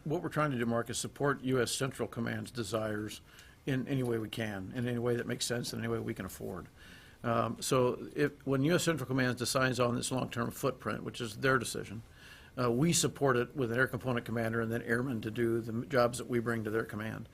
What we're trying to do, Mark, is support U.S. Central Command's desires in any way we can, in any way that makes sense, in any way we can afford. So when U.S. Central Command decides on this long-term footprint, which is their decision, we support it with an air component commander and then airmen to do the jobs that we bring to their command.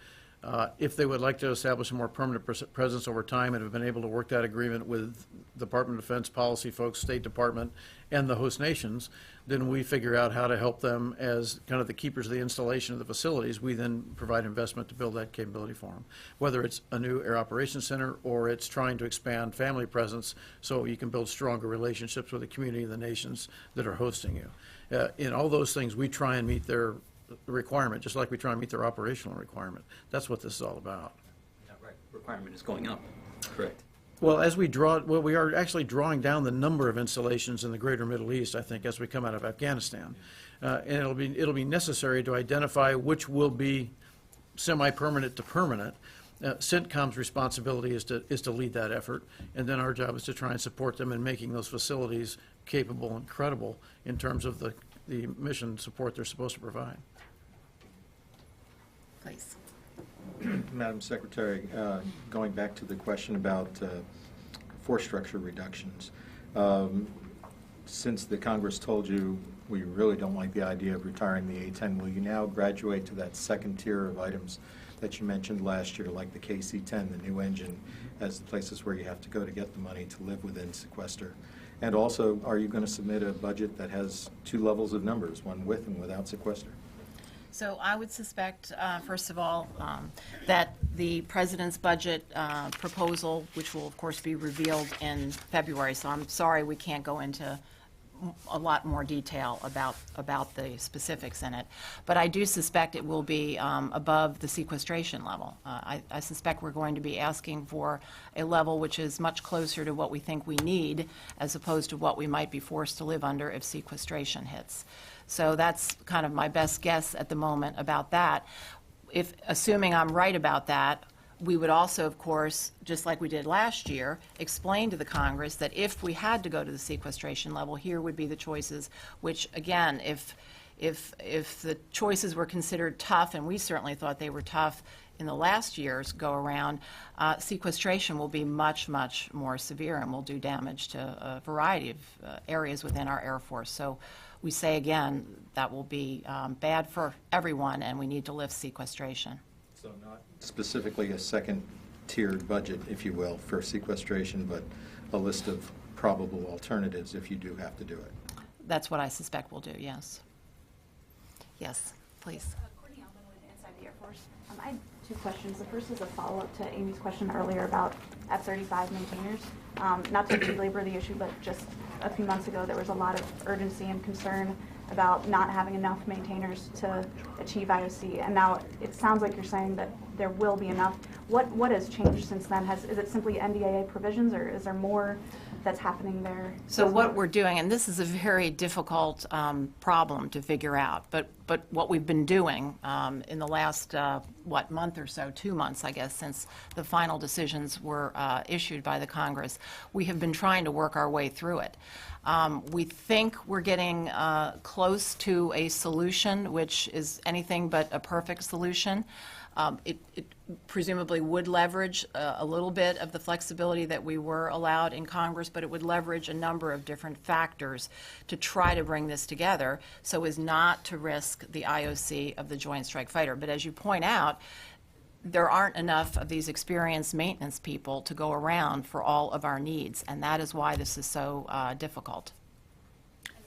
If they would like to establish a more permanent presence over time and have been able to work that agreement with Department of Defense policy folks, State Department, and the host nations, then we figure out how to help them as kind of the keepers of the installation of the facilities. We then provide investment to build that capability for them, whether it's a new Air Operations Center or it's trying to expand family presence so you can build stronger relationships with the community of the nations that are hosting you. In all those things, we try and meet their requirement, just like we try and meet their operational requirement. That's what this is all about.
Yeah, right. Requirement is going up, correct?
Well, we are actually drawing down the number of installations in the greater Middle East, I think, as we come out of Afghanistan. And it'll be necessary to identify which will be semi-permanent to permanent. CENTCOM's responsibility is to lead that effort, and then our job is to try and support them in making those facilities capable and credible in terms of the mission support they're supposed to provide.
Please.
Madam Secretary, going back to the question about force structure reductions, since the Congress told you we really don't like the idea of retiring the A-10, will you now graduate to that second tier of items that you mentioned last year, like the KC-10, the new engine, as the places where you have to go to get the money to live within sequester? And also, are you going to submit a budget that has 2 levels of numbers, one with and without sequester?
So I would suspect, first of all, that the President's budget proposal, which will of course be revealed in February, so I'm sorry we can't go into a lot more detail about the specifics in it. But I do suspect it will be above the sequestration level. I suspect we're going to be asking for a level which is much closer to what we think we need as opposed to what we might be forced to live under if sequestration hits. So that's kind of my best guess at the moment about that. Assuming I'm right about that, we would also, of course, just like we did last year, explain to the Congress that if we had to go to the sequestration level, here would be the choices, which, again, if the choices were considered tough, and we certainly thought they were tough in the last year's go-around, sequestration will be much, much more severe and will do damage to a variety of areas within our Air Force. So we say again, that will be bad for everyone, and we need to lift sequestration.
So not specifically a second-tiered budget, if you will, for sequestration, but a list of probable alternatives if you do have to do it.
That's what I suspect we'll do, yes. Yes, please.
Courtney Alvin with Inside the Air Force. I have two questions. The first is a follow-up to Amy's question earlier about F-35 maintainers. Not to belabor the issue, but just a few months ago there was a lot of urgency and concern about not having enough maintainers to achieve IOC, and now it sounds like you're saying that there will be enough. What has changed since then? Is it simply NDAA provisions, or is there more that's happening there?
So what we're doing, and this is a very difficult problem to figure out, but what we've been doing in the last, month or so, 2 months, I guess, since the final decisions were issued by the Congress, we have been trying to work our way through it. We think we're getting close to a solution, which is anything but a perfect solution. It presumably would leverage a little bit of the flexibility that we were allowed in Congress, but it would leverage a number of different factors to try to bring this together so as not to risk the IOC of the Joint Strike Fighter. But as you point out, there aren't enough of these experienced maintenance people to go around for all of our needs, and that is why this is so difficult.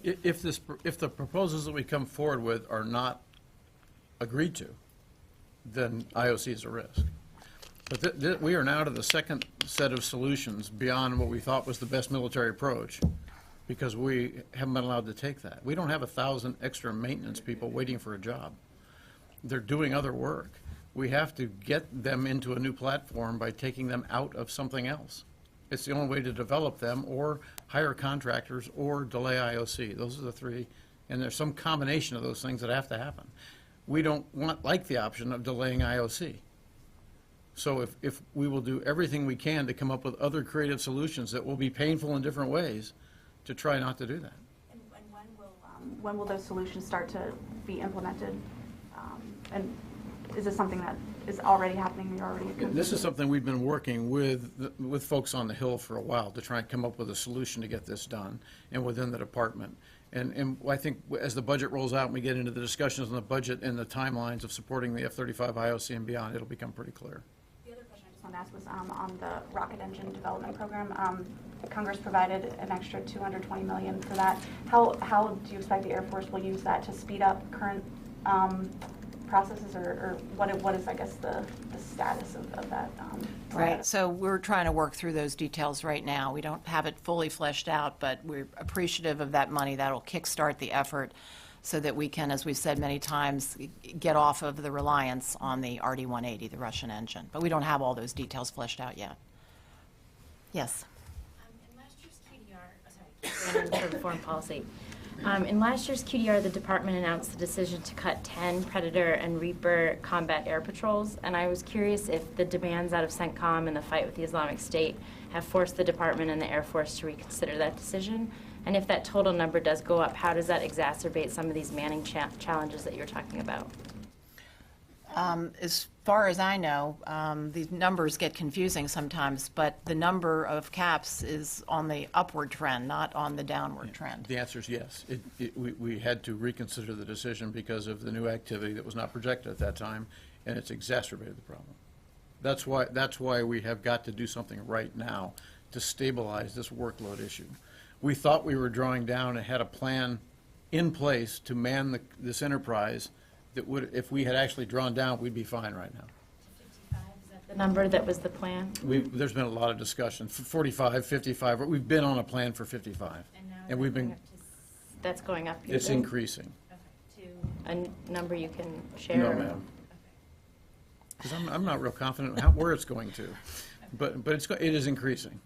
If the proposals that we come forward with are not agreed to, then IOC is a risk. But we are now to the second set of solutions beyond what we thought was the best military approach, because we haven't been allowed to take that. We don't have 1,000 extra maintenance people waiting for a job. They're doing other work. We have to get them into a new platform by taking them out of something else. It's the only way to develop them, or hire contractors, or delay IOC. Those are the three, and there's some combination of those things that have to happen. We don't like the option of delaying IOC. So if we will do everything we can to come up with other creative solutions that will be painful in different ways to try not to do that.
And when will those solutions start to be implemented? And is this something that is already happening? You're already
This is something we've been working with folks on the Hill for a while to try and come up with a solution to get this done, and within the department. And I think as the budget rolls out and we get into the discussions on the budget and the timelines of supporting the F-35 IOC and beyond, it'll become pretty clear.
The other question I just want to ask was on the rocket engine development program. Congress provided an extra $220 million for that. How do you expect the Air Force will use that to speed up current processes, or what is, I guess, the status of that?
Right, so we're trying to work through those details right now. We don't have it fully fleshed out, but we're appreciative of that money. That'll kickstart the effort so that we can, as we've said many times, get off of the reliance on the RD-180, the Russian engine. But we don't have all those details fleshed out yet. Yes?
In last year's QDR, for foreign policy, in last year's QDR, the department announced the decision to cut 10 Predator and Reaper combat air patrols, and I was curious if the demands out of CENTCOM and the fight with the Islamic State have forced the department and the Air Force to reconsider that decision, and if that total number does go up, how does that exacerbate some of these manning challenges that you're talking about?
As far as I know, these numbers get confusing sometimes, but the number of caps is on the upward trend, not on the downward trend.
The answer is yes. We had to reconsider the decision because of the new activity that was not projected at that time, and it's exacerbated the problem. That's why we have got to do something right now to stabilize this workload issue. We thought we were drawing down and had a plan in place to man this enterprise that would, if we had actually drawn down, we'd be fine right now.
55, is that the number that was the plan?
There's been a lot of discussion. 45, 55, we've been on a plan for 55. And we've been...
That's going up?
It's increasing.
Okay. To a number you can share?
No, ma'am. Because I'm not real confident where it's going to. But it is increasing.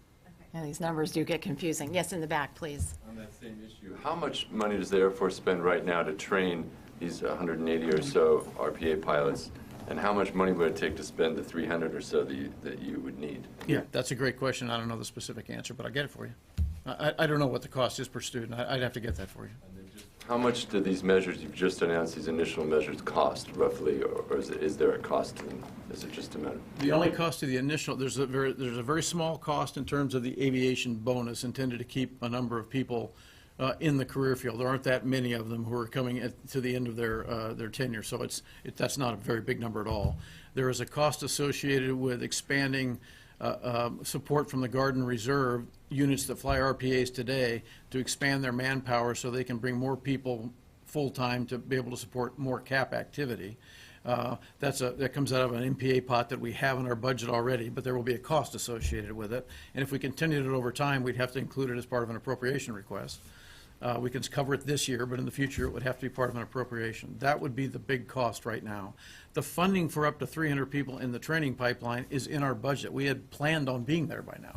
Yeah, these numbers do get confusing. Yes, in the back, please.
On that same issue, how much money does the Air Force spend right now to train these 180 or so RPA pilots, and how much money would it take to spend the 300 or so that you would need?
Yeah, that's a great question. I don't know the specific answer, but I'll get it for you. I don't know what the cost is per student. I'd have to get that for you.
And then just How much do these measures you've just announced, these initial measures, cost roughly, or is there a cost to them? Is it just a matter?
The only cost of the initial, there's a very small cost in terms of the aviation bonus intended to keep a number of people in the career field. There aren't that many of them who are coming to the end of their tenure, so that's not a very big number at all. There is a cost associated with expanding support from the Guard and Reserve units that fly RPAs today to expand their manpower so they can bring more people full-time to be able to support more CAP activity. That comes out of an MPA pot that we have in our budget already, but there will be a cost associated with it. And if we continued it over time, we'd have to include it as part of an appropriation request. We can cover it this year, but in the future, it would have to be part of an appropriation. That would be the big cost right now. The funding for up to 300 people in the training pipeline is in our budget. We had planned on being there by now.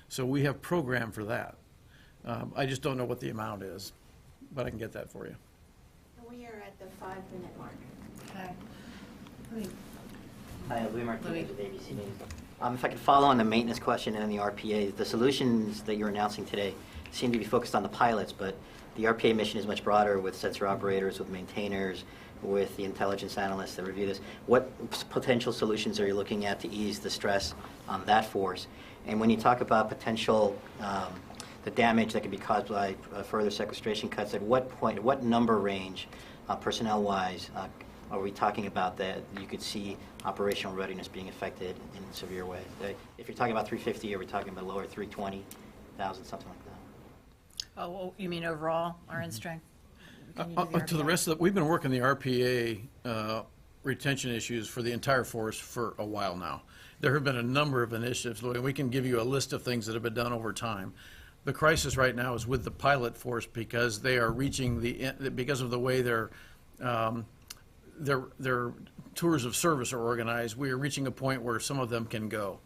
So we have programmed for that. I just don't know what the amount is, but I can get that for you.
We are at the 5-minute mark.
Okay.
Hi, Louis Martinez with ABC News. If I could follow on the maintenance question and the RPAs, the solutions that you're announcing today seem to be focused on the pilots, but the RPA mission is much broader with sensor operators, with maintainers, with the intelligence analysts that review this. What potential solutions are you looking at to ease the stress on that force? And when you talk about potential, the damage that could be caused by further sequestration cuts, at what point, what number range, personnel-wise, are we talking about that you could see operational readiness being affected in severe ways? If you're talking about 350, are we talking about lower 320,000, something like that?
Oh, you mean overall, our end strength?
To the rest of we've been working the RPA retention issues for the entire force for a while now. There have been a number of initiatives, and we can give you a list of things that have been done over time. The crisis right now is with the pilot force because they are reaching because of the way their tours of service are organized. We are reaching a point where some of them can go.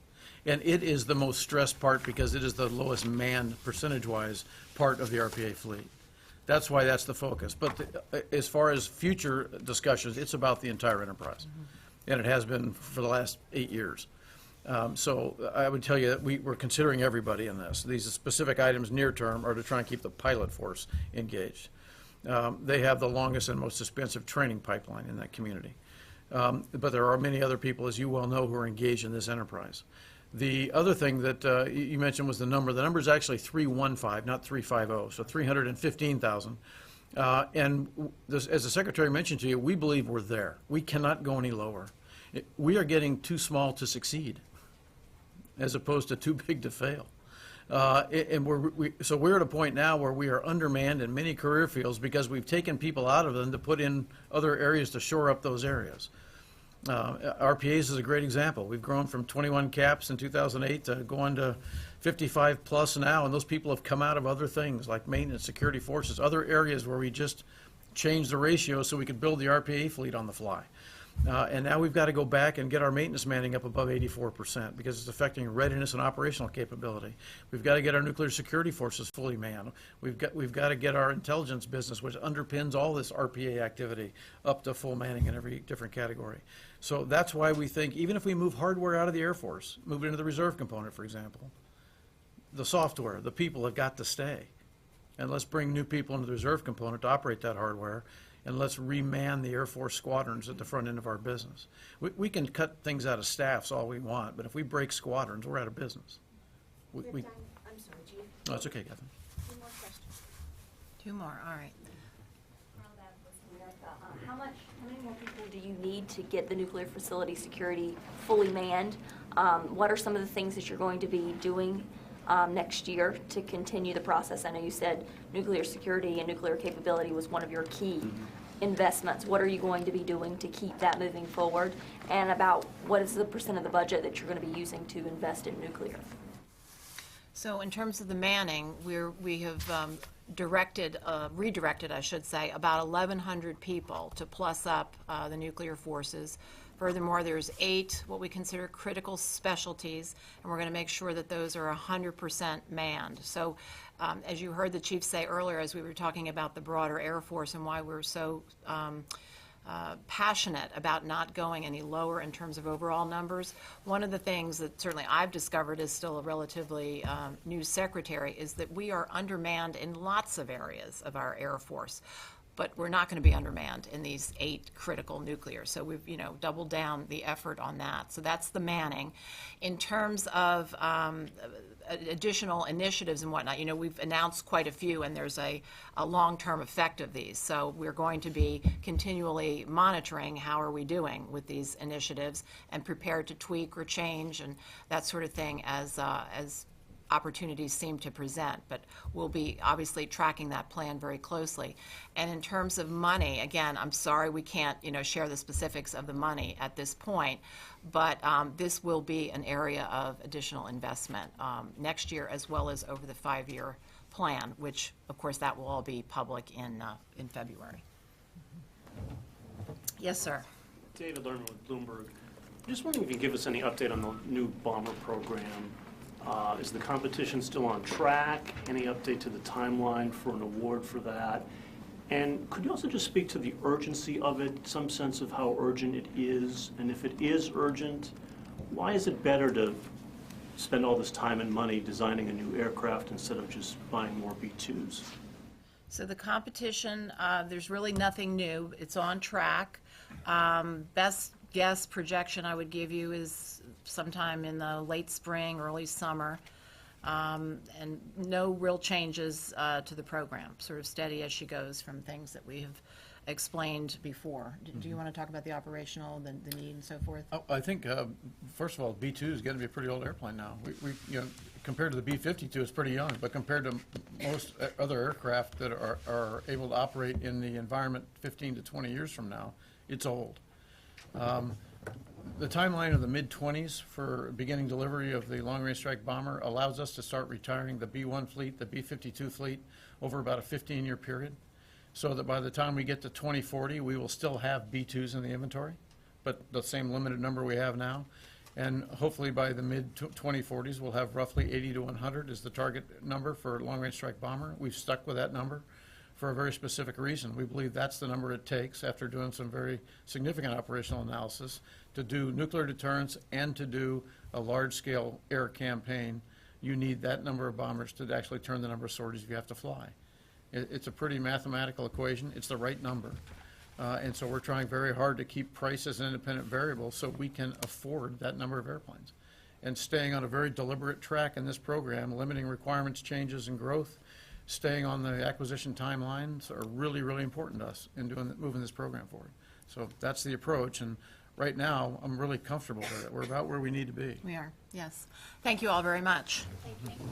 And it is the most stressed part because it is the lowest manned percentage-wise part of the RPA fleet. That's why that's the focus. But as far as future discussions, it's about the entire enterprise. And it has been for the last 8 years. So I would tell you that we're considering everybody in this. These specific items near term are to try and keep the pilot force engaged. They have the longest and most expensive training pipeline in that community. But there are many other people, as you well know, who are engaged in this enterprise. The other thing that you mentioned was the number. The number is actually 315, not 350, so 315,000. And this, as the Secretary mentioned to you, we believe we're there. We cannot go any lower. We are getting too small to succeed, as opposed to too big to fail. And so we're at a point now where we are undermanned in many career fields because we've taken people out of them to put in other areas to shore up those areas. RPAs is a great example. We've grown from 21 caps in 2008 to going to 55 plus now, and those people have come out of other things like maintenance, security forces, other areas where we just changed the ratio so we could build the RPA fleet on the fly. And now we've got to go back and get our maintenance manning up above 84% because it's affecting readiness and operational capability. We've got to get our nuclear security forces fully manned. We've got to get our intelligence business, which underpins all this RPA activity, up to full manning in every different category. So that's why we think even if we move hardware out of the Air Force, move it into the reserve component, for example, the software, the people have got to stay. And let's bring new people into the reserve component to operate that hardware. And let's reman the Air Force squadrons at the front end of our business. We can cut things out of staffs all we want, but if we break squadrons, we're out of business.
I'm sorry, Chief.
No, it's okay, Catherine.
2 more questions.
2 more, all right.
How many more people do you need to get the nuclear facility security fully manned? What are some of the things that you're going to be doing next year to continue the process? I know you said nuclear security and nuclear capability was one of your key investments. What are you going to be doing to keep that moving forward? And about what is the % of the budget that you're going to be using to invest in nuclear?
So in terms of the manning, we have redirected, I should say, about 1,100 people to plus up the nuclear forces. Furthermore, there's 8 what we consider critical specialties, and we're going to make sure that those are 100% manned. So as you heard the Chief say earlier, as we were talking about the broader Air Force and why we're so passionate about not going any lower in terms of overall numbers, one of the things that certainly I've discovered as still a relatively new secretary is that we are undermanned in lots of areas of our Air Force. but we're not going to be undermanned in these 8 critical nuclear. So we've, doubled down the effort on that. So that's the manning. In terms of additional initiatives and whatnot, we've announced quite a few, and there's a long-term effect of these. So we're going to be continually monitoring how are we doing with these initiatives and prepared to tweak or change and that sort of thing as opportunities seem to present, but we'll be obviously tracking that plan very closely. And in terms of money, again, I'm sorry we can't, share the specifics of the money at this point, but this will be an area of additional investment next year as well as over the 5-year plan, which, of course, that will all be public in February. Yes, sir.
David Lerman with Bloomberg. Just wondering if you can give us any update on the new bomber program. Is the competition still on track? Any update to the timeline for an award for that? And could you also just speak to the urgency of it, some sense of how urgent it is? And if it is urgent, why is it better to spend all this time and money designing a new aircraft instead of just buying more B-2s?
So the competition, there's really nothing new. It's on track. Best guess projection I would give you is sometime in the late spring, early summer, and no real changes to the program, sort of steady as she goes from things that we have explained before. Do you want to talk about the operational, the need and so forth?
Oh, I think, first of all, B-2 is going to be a pretty old airplane now. We compared to the B-52, it's pretty young, but compared to most other aircraft that are able to operate in the environment 15 to 20 years from now, it's old. The timeline of the mid-20s for beginning delivery of the long-range strike bomber allows us to start retiring the B-1 fleet, the B-52 fleet, over about a 15-year period, so that by the time we get to 2040, we will still have B-2s in the inventory, but the same limited number we have now. And hopefully by the mid-2040s, we'll have roughly 80 to 100 is the target number for long-range strike bomber. We've stuck with that number for a very specific reason. We believe that's the number it takes, after doing some very significant operational analysis, to do nuclear deterrence and to do a large-scale air campaign. You need that number of bombers to actually turn the number of sorties you have to fly. It's a pretty mathematical equation. It's the right number. And so we're trying very hard to keep price as an independent variable so we can afford that number of airplanes. And staying on a very deliberate track in this program, limiting requirements, changes, and growth, staying on the acquisition timelines are really, really important to us in moving this program forward. So that's the approach, and right now, I'm really comfortable with it. We're about where we need to be.
We are, yes. Thank you all very much.
Thank you.